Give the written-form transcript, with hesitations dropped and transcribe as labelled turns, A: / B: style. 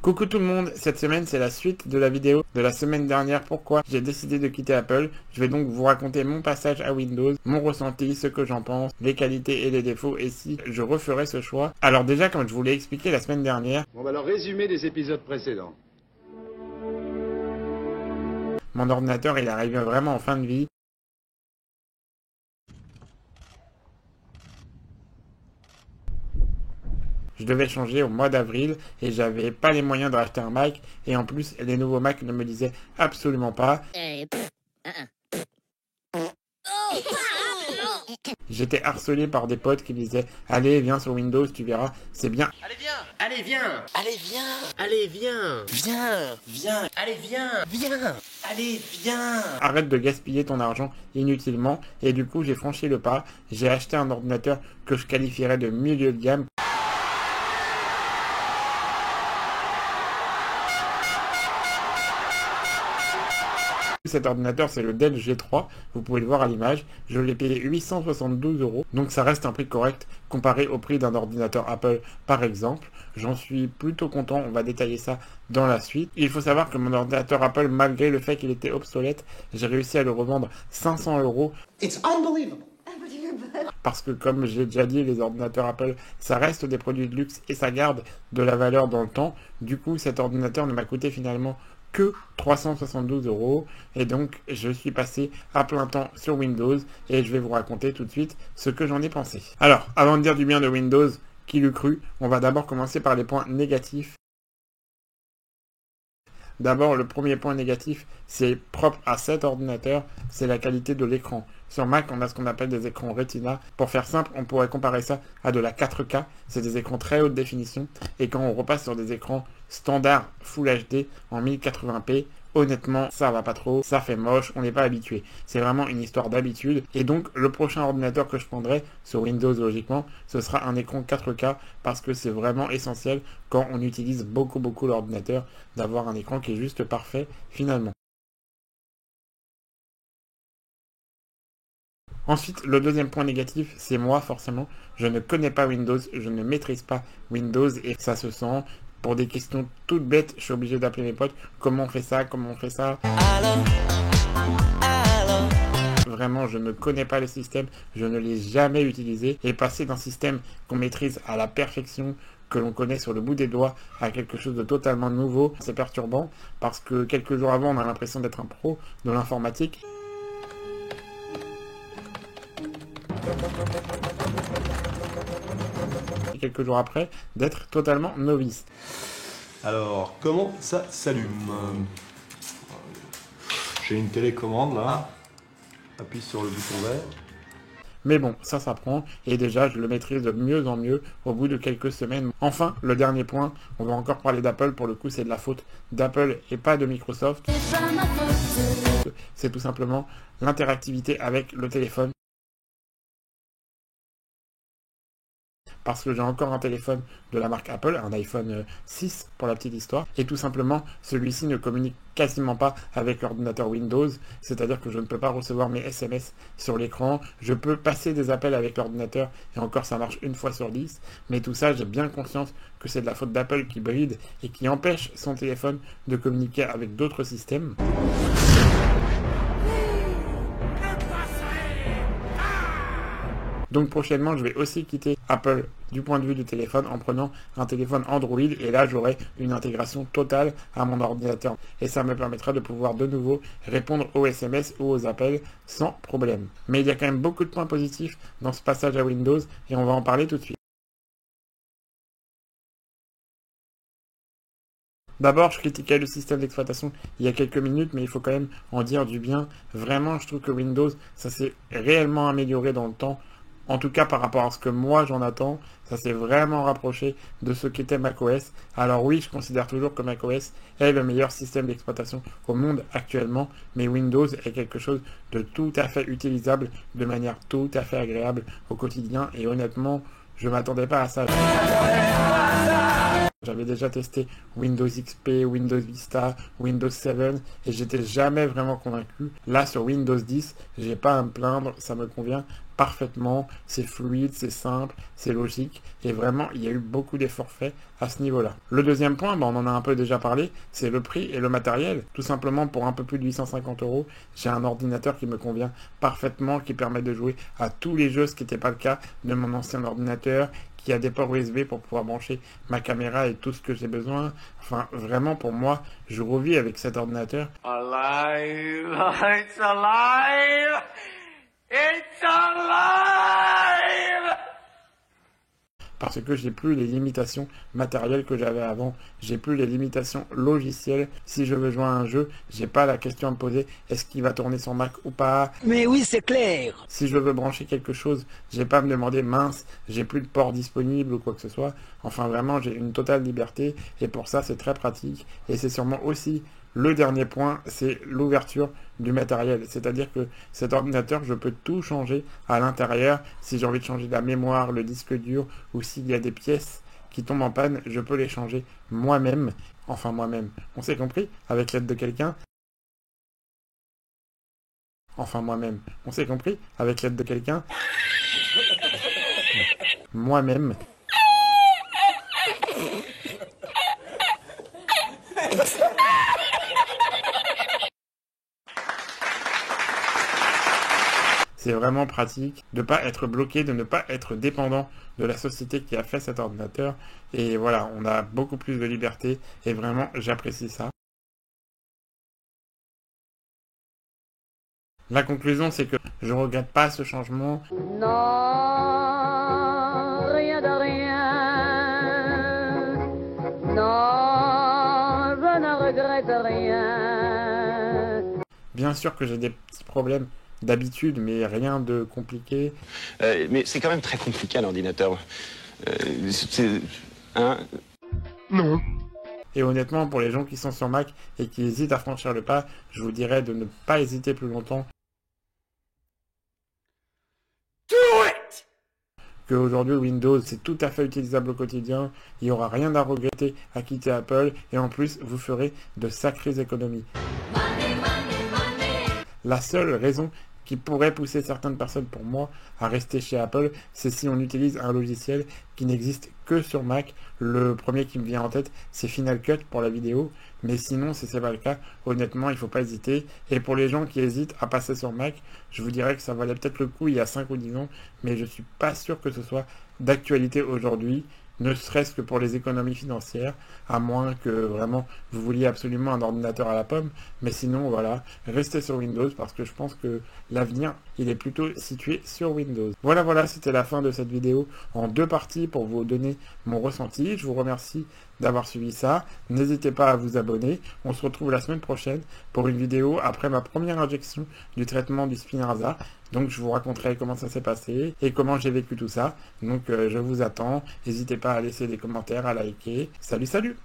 A: Coucou tout le monde, cette semaine c'est la suite de la vidéo de la semaine dernière pourquoi j'ai décidé de quitter Apple. Je vais donc vous raconter mon passage à Windows, mon ressenti, ce que j'en pense, les qualités et les défauts et si je referais ce choix. Alors déjà comme je vous l'ai expliqué la semaine dernière,
B: On va alors résumer les épisodes précédents.
A: mon ordinateur il arrive vraiment en fin de vie. Je devais changer au mois d'avril et j'avais pas les moyens de racheter un Mac et en plus les nouveaux Mac ne me disaient absolument pas. J'étais harcelé par des potes qui me disaient allez viens sur Windows tu verras c'est bien.
C: Allez viens, allez viens, allez viens, allez viens, viens, allez viens, allez viens.
A: Arrête de gaspiller ton argent inutilement et du coup j'ai franchi le pas. J'ai acheté un ordinateur que je qualifierais de milieu de gamme. Cet ordinateur c'est le Dell G3, vous pouvez le voir à l'image, je l'ai payé 872 €, donc ça reste un prix correct comparé au prix d'un ordinateur Apple par exemple. J'en suis plutôt content, on va détailler ça dans la suite. Il faut savoir que mon ordinateur Apple, malgré le fait qu'il était obsolète, j'ai réussi à le revendre 500 €.
D: It's unbelievable.
A: Parce que comme j'ai déjà dit, les ordinateurs Apple, ça reste des produits de luxe et ça garde de la valeur dans le temps. Du coup, cet ordinateur ne m'a coûté finalement que 372 € et donc je suis passé à plein temps sur Windows et je vais vous raconter tout de suite ce que j'en ai pensé. Alors, avant de dire du bien de Windows, qui l'eût cru, on va d'abord commencer par les points négatifs. D'abord, le premier point négatif, c'est propre à cet ordinateur, c'est la qualité de l'écran. Sur Mac, on a ce qu'on appelle des écrans Retina. Pour faire simple, on pourrait comparer ça à de la 4K. C'est des écrans très haute définition. Et quand on repasse sur des écrans standard Full HD en 1080p, honnêtement, ça va pas trop, ça fait moche, on n'est pas habitué. C'est vraiment une histoire d'habitude. Et donc, le prochain ordinateur que je prendrai, sur Windows logiquement, ce sera un écran 4K parce que c'est vraiment essentiel quand on utilise beaucoup l'ordinateur d'avoir un écran qui est juste parfait finalement. Ensuite, le deuxième point négatif, c'est moi forcément. Je ne connais pas Windows, je ne maîtrise pas Windows et ça se sent. Pour des questions toutes bêtes, je suis obligé d'appeler mes potes. Comment on fait ça? Comment on fait ça? Vraiment, je ne connais pas le système, je ne l'ai jamais utilisé. Et passer d'un système qu'on maîtrise à la perfection, que l'on connaît sur le bout des doigts, à quelque chose de totalement nouveau, c'est perturbant. Parce que quelques jours avant, on a l'impression d'être un pro de l'informatique. Et quelques jours après, d'être totalement novice.
E: Alors, comment ça s'allume? J'ai une télécommande là. Appuie sur le bouton vert.
A: Mais bon, ça s'apprend, et déjà je le maîtrise de mieux en mieux au bout de quelques semaines. Enfin, le dernier point, on va encore parler d'Apple, pour le coup c'est de la faute d'Apple et pas de Microsoft. C'est tout simplement l'interactivité avec le téléphone. Parce que j'ai encore un téléphone de la marque Apple, un iPhone 6 pour la petite histoire, et tout simplement, celui-ci ne communique quasiment pas avec l'ordinateur Windows, c'est-à-dire que je ne peux pas recevoir mes SMS sur l'écran, je peux passer des appels avec l'ordinateur, et encore ça marche une fois sur 10, mais tout ça, j'ai bien conscience que c'est de la faute d'Apple qui bride et qui empêche son téléphone de communiquer avec d'autres systèmes. Donc prochainement, je vais aussi quitter Apple du point de vue du téléphone en prenant un téléphone Android et là j'aurai une intégration totale à mon ordinateur. Et ça me permettra de pouvoir de nouveau répondre aux SMS ou aux appels sans problème. Mais il y a quand même beaucoup de points positifs dans ce passage à Windows et on va en parler tout de suite. D'abord, je critiquais le système d'exploitation il y a quelques minutes, mais il faut quand même en dire du bien. Vraiment, je trouve que Windows, ça s'est réellement amélioré dans le temps. En tout cas, par rapport à ce que moi j'en attends, ça s'est vraiment rapproché de ce qu'était macOS. Alors oui, je considère toujours que macOS est le meilleur système d'exploitation au monde actuellement, mais Windows est quelque chose de tout à fait utilisable, de manière tout à fait agréable au quotidien, et honnêtement, je m'attendais pas à ça. J'avais déjà testé Windows XP, Windows Vista, Windows 7 et j'étais jamais vraiment convaincu. Là sur Windows 10, j'ai pas à me plaindre, ça me convient parfaitement, c'est fluide, c'est simple, c'est logique et vraiment il y a eu beaucoup d'efforts faits à ce niveau-là. Le deuxième point, on en a un peu déjà parlé, c'est le prix et le matériel. Tout simplement pour un peu plus de 850 €, j'ai un ordinateur qui me convient parfaitement, qui permet de jouer à tous les jeux, ce qui n'était pas le cas de mon ancien ordinateur, qui a des ports USB pour pouvoir brancher ma caméra et tout ce que j'ai besoin. Enfin, vraiment, pour moi, je revis avec cet ordinateur.
C: Alive! It's alive! It's alive!
A: Parce que j'ai plus les limitations matérielles que j'avais avant, j'ai plus les limitations logicielles. Si je veux jouer à un jeu, j'ai pas la question à me poser, est-ce qu'il va tourner sur Mac ou pas?
D: Mais oui, c'est clair.
A: Si je veux brancher quelque chose, j'ai pas à me demander, mince, j'ai plus de port disponible ou quoi que ce soit. Enfin vraiment, j'ai une totale liberté et pour ça c'est très pratique et c'est sûrement aussi le dernier point, c'est l'ouverture du matériel. C'est-à-dire que cet ordinateur, je peux tout changer à l'intérieur. Si j'ai envie de changer la mémoire, le disque dur, ou s'il y a des pièces qui tombent en panne, je peux les changer moi-même. Enfin moi-même. On s'est compris? Avec l'aide de quelqu'un. Enfin moi-même. On s'est compris? Avec l'aide de quelqu'un. Moi-même. C'est vraiment pratique de ne pas être bloqué, de ne pas être dépendant de la société qui a fait cet ordinateur. Et voilà, on a beaucoup plus de liberté et vraiment, j'apprécie ça. La conclusion, c'est que je regrette pas ce changement.
F: Non, rien de rien. Non, je ne regrette rien.
A: Bien sûr que j'ai des petits problèmes d'habitude, mais rien de compliqué.
G: Mais c'est quand même très compliqué à l'ordinateur. Non.
A: Et honnêtement, pour les gens qui sont sur Mac et qui hésitent à franchir le pas, je vous dirais de ne pas hésiter plus longtemps. Qu'aujourd'hui Windows c'est tout à fait utilisable au quotidien, il n'y aura rien à regretter à quitter Apple et en plus vous ferez de sacrées économies. La seule raison qui pourrait pousser certaines personnes pour moi à rester chez Apple, c'est si on utilise un logiciel qui n'existe que sur Mac. Le premier qui me vient en tête, c'est Final Cut pour la vidéo, mais sinon, si c'est pas le cas, honnêtement, il ne faut pas hésiter. Et pour les gens qui hésitent à passer sur Mac, je vous dirais que ça valait peut-être le coup il y a 5 ou 10 ans, mais je suis pas sûr que ce soit d'actualité aujourd'hui, ne serait-ce que pour les économies financières, à moins que vraiment vous vouliez absolument un ordinateur à la pomme, mais sinon voilà, restez sur Windows parce que je pense que l'avenir, il est plutôt situé sur Windows. Voilà, c'était la fin de cette vidéo en 2 parties pour vous donner mon ressenti. Je vous remercie d'avoir suivi ça, n'hésitez pas à vous abonner, on se retrouve la semaine prochaine pour une vidéo après ma première injection du traitement du Spinraza. Donc je vous raconterai comment ça s'est passé et comment j'ai vécu tout ça. Donc je vous attends. N'hésitez pas à laisser des commentaires, à liker. Salut!